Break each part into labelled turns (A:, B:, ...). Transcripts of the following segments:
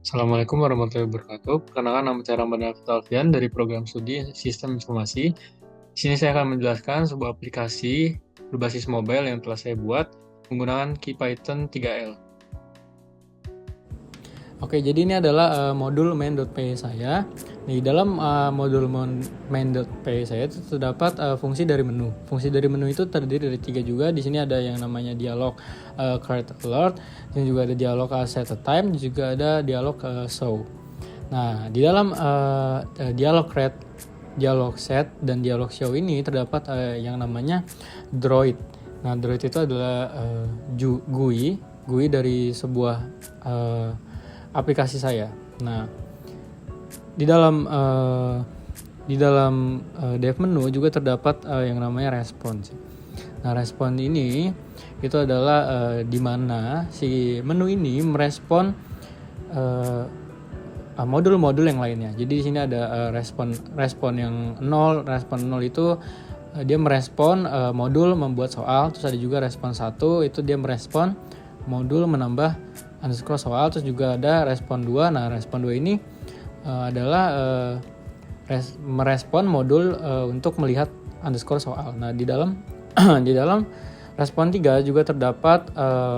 A: Assalamualaikum warahmatullahi wabarakatuh. Perkenalkan, nama saya Ramadan Alfian dari program studi Sistem Informasi. Di sini saya akan menjelaskan sebuah aplikasi berbasis mobile yang telah saya buat menggunakan KeyPython 3L. Oke, jadi ini adalah modul main.py saya. Di dalam modul main.py saya itu terdapat fungsi dari menu. Fungsi dari menu itu terdiri dari 3 juga. Di sini ada yang namanya dialog create alert, dan juga ada dialog set a time, dan juga ada dialog show. Nah, di dalam dialog create, dialog set, dan dialog show ini terdapat yang namanya droid. Nah, droid itu adalah GUI dari sebuah aplikasi saya. Nah, di dalam dev menu juga terdapat yang namanya response. Nah, respon ini itu adalah di mana si menu ini merespon modul-modul yang lainnya. Jadi di sini ada respon yang 0. Respon 0 itu dia merespon modul membuat soal. Terus ada juga respon 1, itu dia merespon modul menambah underscore soal. Terus juga ada respon 2. Nah, respon 2 ini adalah merespon modul untuk melihat underscore soal. Nah, di dalam di dalam respon 3 juga terdapat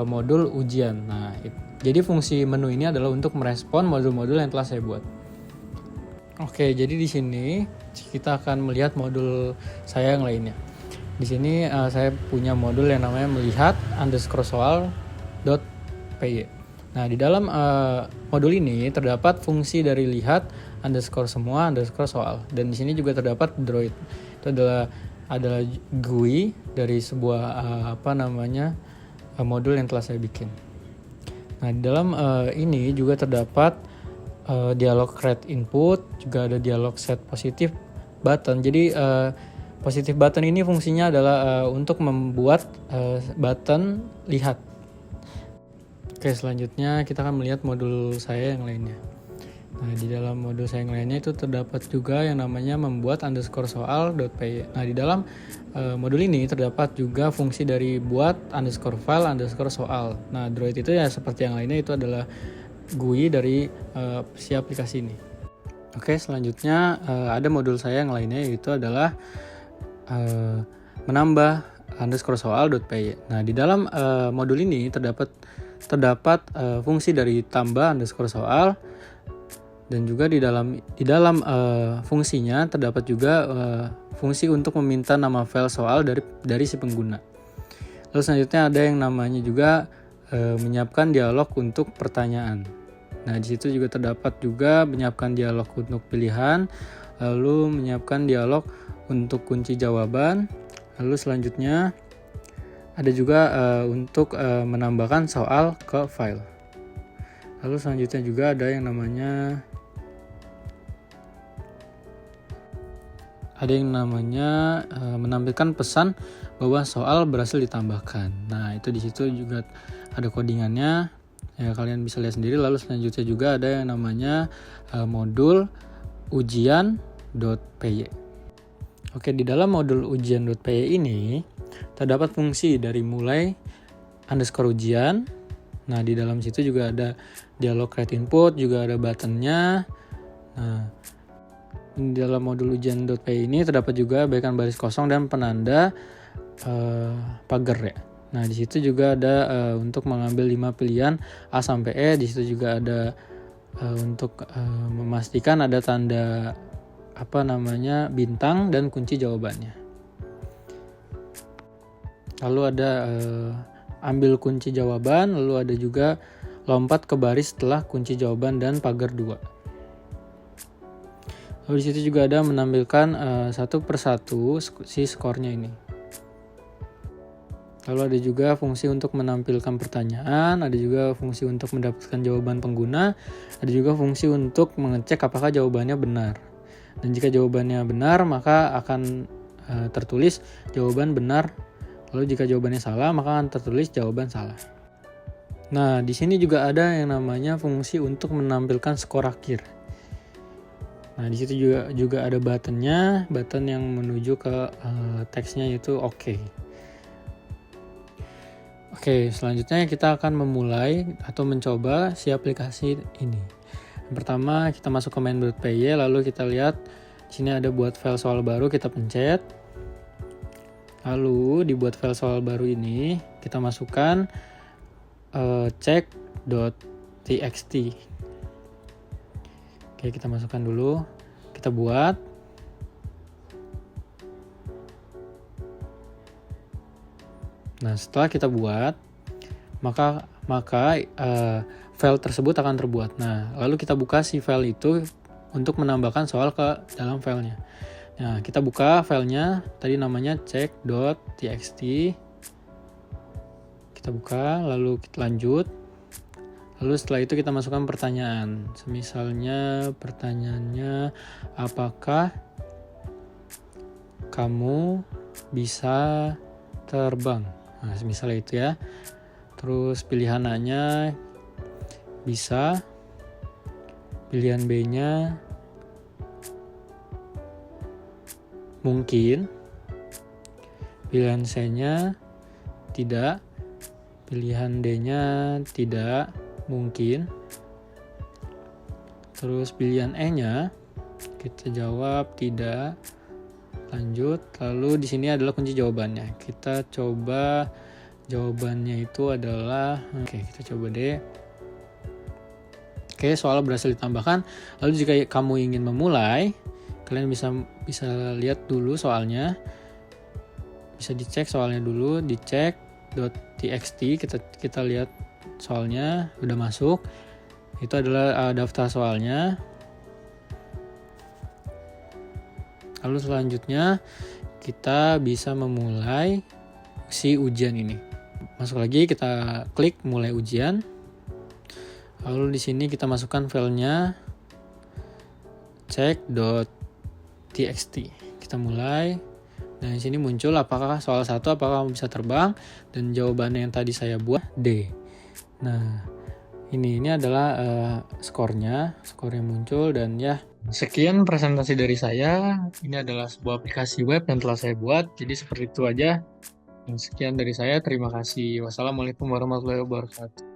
A: modul ujian. Nah, jadi fungsi menu ini adalah untuk merespon modul-modul yang telah saya buat. Oke, jadi di sini kita akan melihat modul saya yang lainnya. Di sini saya punya modul yang namanya melihat underscore soal.py. Nah, di dalam modul ini terdapat fungsi dari lihat underscore semua underscore soal, dan di sini juga terdapat droid. Itu adalah GUI dari sebuah modul yang telah saya bikin. Nah, di dalam ini juga terdapat dialog create input, juga ada dialog set positive button. Jadi positive button ini fungsinya adalah untuk membuat button lihat. Oke, selanjutnya kita akan melihat modul saya yang lainnya. Nah, di dalam modul saya yang lainnya itu terdapat juga yang namanya membuat underscore soal.py. Nah, di dalam modul ini terdapat juga fungsi dari buat underscore file underscore soal. Nah, droid itu ya seperti yang lainnya, itu adalah GUI dari si aplikasi ini. Oke, selanjutnya ada modul saya yang lainnya, yaitu adalah menambah underscore soal.py. Nah, di dalam modul ini terdapat fungsi dari tambah underscore soal, dan juga di dalam fungsinya terdapat juga fungsi untuk meminta nama file soal dari si pengguna. Lalu selanjutnya ada yang namanya juga menyiapkan dialog untuk pertanyaan. Nah, di situ juga terdapat juga menyiapkan dialog untuk pilihan, lalu menyiapkan dialog untuk kunci jawaban. Lalu selanjutnya ada juga untuk menambahkan soal ke file. Lalu selanjutnya juga ada yang namanya menampilkan pesan bahwa soal berhasil ditambahkan. Nah, itu di situ juga ada codingannya. Ya, kalian bisa lihat sendiri. Lalu selanjutnya juga ada yang namanya modul ujian.py. Oke, di dalam modul ujian.py ini terdapat fungsi dari mulai underscore ujian. Nah, di dalam situ juga ada dialog create input, juga ada buttonnya. Nah, di dalam modul ujian.py ini terdapat juga baikan baris kosong dan penanda pagar ya. Nah, di situ juga ada untuk mengambil 5 pilihan A sampai E. Di situ juga ada untuk memastikan ada tanda bintang dan kunci jawabannya. Lalu ada ambil kunci jawaban, lalu ada juga lompat ke baris setelah kunci jawaban dan pagar 2. Lalu di situ juga ada menampilkan satu persatu si skornya ini. Lalu ada juga fungsi untuk menampilkan pertanyaan, ada juga fungsi untuk mendapatkan jawaban pengguna, ada juga fungsi untuk mengecek apakah jawabannya benar. Dan jika jawabannya benar, maka akan tertulis jawaban benar. Lalu jika jawabannya salah, maka akan tertulis jawaban salah. Nah, di sini juga ada yang namanya fungsi untuk menampilkan skor akhir. Nah, di situ juga ada button yang menuju ke teksnya, yaitu OK. Oke, selanjutnya kita akan memulai atau mencoba si aplikasi ini. Yang pertama kita masuk ke main.py, lalu kita lihat di sini ada buat file soal baru, kita pencet. Lalu di buat file soal baru ini kita masukkan check.txt. Oke, kita masukkan dulu, kita buat. Nah, setelah kita buat, maka file tersebut akan terbuat. Nah, lalu kita buka si file itu untuk menambahkan soal ke dalam filenya. Nah, kita buka filenya, tadi namanya check.txt. Kita buka, lalu kita lanjut. Lalu setelah itu kita masukkan pertanyaan. Misalnya pertanyaannya, apakah kamu bisa terbang? Nah, misalnya itu ya. Terus pilihan A-nya bisa, pilihan B-nya mungkin, pilihan C-nya tidak, pilihan D-nya tidak mungkin, terus pilihan E-nya kita jawab tidak. Lanjut, lalu di sini adalah kunci jawabannya. Kita coba jawabannya itu adalah, kita coba deh. Soal berhasil ditambahkan. Lalu jika kamu ingin memulai, kalian bisa lihat dulu soalnya. Bisa dicek soalnya dulu, dicek.txt, kita lihat soalnya udah masuk. Itu adalah daftar soalnya. Lalu selanjutnya kita bisa memulai si ujian ini. Masuk lagi, kita klik mulai ujian. Lalu di sini kita masukkan filenya check.txt. Kita mulai. Dan di sini muncul apakah soal 1 apakah kamu bisa terbang, dan jawabannya yang tadi saya buat D. Nah, ini adalah skornya muncul. Dan ya, sekian presentasi dari saya. Ini adalah sebuah aplikasi web yang telah saya buat. Jadi seperti itu aja. Dan sekian dari saya. Terima kasih. Wassalamualaikum warahmatullahi wabarakatuh.